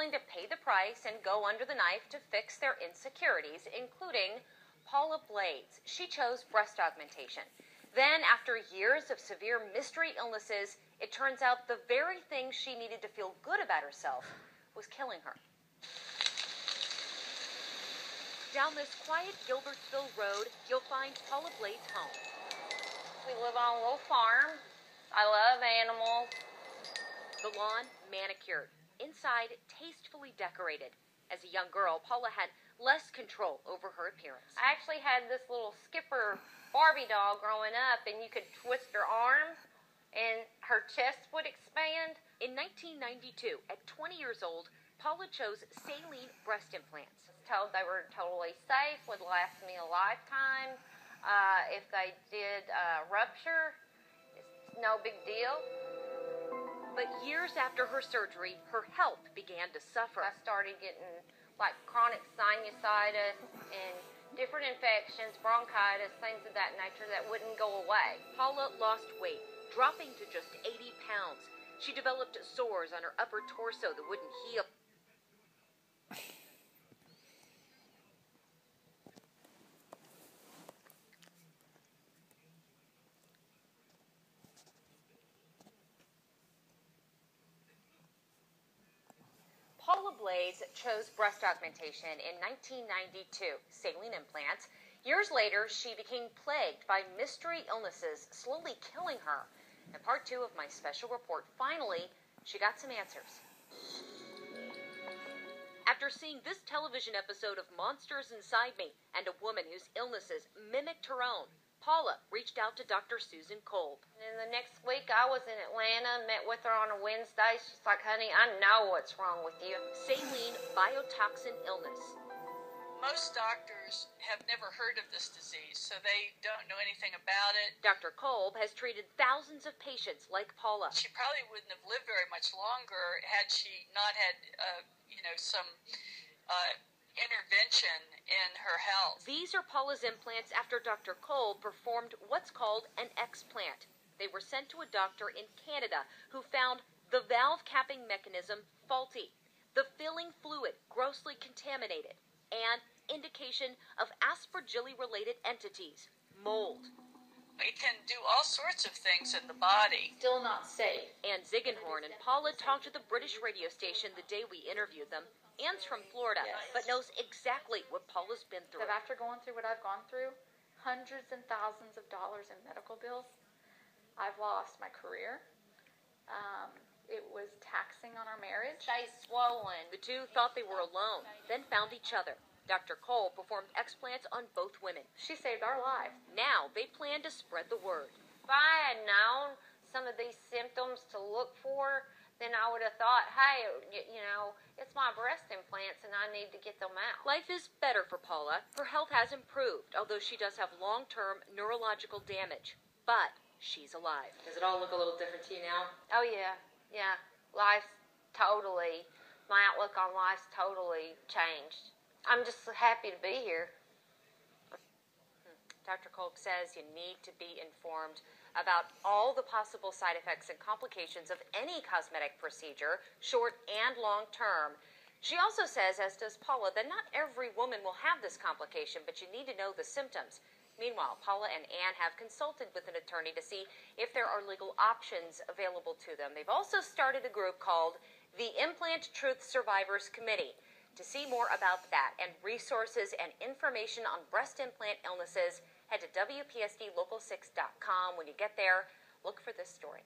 willing to pay the price and go under the knife to fix their insecurities, including Paula Blades. She chose breast augmentation. Then, after years of severe mystery illnesses, it turns out the very thing she needed to feel good about herself was killing her. Down this quiet Gilbertsville road, you'll find Paula Blades' home. We live on a little farm. I love animals. The lawn manicured, inside tastefully decorated. As a young girl, Paula had less control over her appearance. I actually had this little Skipper Barbie doll growing up, and you could twist her arm, and her chest would expand. In 1992, at 20 years old, Paula chose saline breast implants. Told they were totally safe, would last me a lifetime. If they did rupture, it's no big deal. But years after her surgery, her health began to suffer. I started getting like chronic sinusitis and different infections, bronchitis, things of that nature that wouldn't go away. Paula lost weight, dropping to just 80 pounds. She developed sores on her upper torso that wouldn't heal. Paula Blades chose breast augmentation in 1992, saline implants. Years later, she became plagued by mystery illnesses, slowly killing her. In part 2 of my special report, finally, she got some answers. After seeing this television episode of Monsters Inside Me and a woman whose illnesses mimicked her own, Paula reached out to Dr. Susan Kolb. And the next week, I was in Atlanta, met with her on a Wednesday. She's like, honey, I know what's wrong with you. Saline biotoxin illness. Most doctors have never heard of this disease, so they don't know anything about it. Dr. Kolb has treated thousands of patients like Paula. She probably wouldn't have lived very much longer had she not had, some intervention in her health. These are Paula's implants after Dr. Kolb performed what's called an explant. They were sent to a doctor in Canada who found the valve capping mechanism faulty, the filling fluid grossly contaminated, and indication of aspergilli-related entities, mold. It can do all sorts of things in the body. Still not safe. Ann Ziegenhorn and Paula talked to the British radio station the day we interviewed them. Ann's from Florida, but knows exactly what Paula's been through. But after going through what I've gone through, hundreds and thousands of dollars in medical bills, I've lost my career. It was taxing on our marriage. She's swollen. The two thought they were alone, then found each other. Dr. Kolb performed explants on both women. She saved our lives. Now they plan to spread the word. If I had known some of these symptoms to look for, then I would have thought, hey, it's my breast implants and I need to get them out. Life is better for Paula. Her health has improved, although she does have long-term neurological damage. But she's alive. Does it all look a little different to you now? Oh, yeah. Yeah. My outlook on life's totally changed. I'm just happy to be here. Dr. Kolb says you need to be informed about all the possible side effects and complications of any cosmetic procedure, short and long term. She also says, as does Paula, that not every woman will have this complication, but you need to know the symptoms. Meanwhile, Paula and Ann have consulted with an attorney to see if there are legal options available to them. They've also started a group called the Implant Truth Survivors Committee. To see more about that and resources and information on breast implant illnesses, head to WPSDLocal6.com. When you get there, look for this story.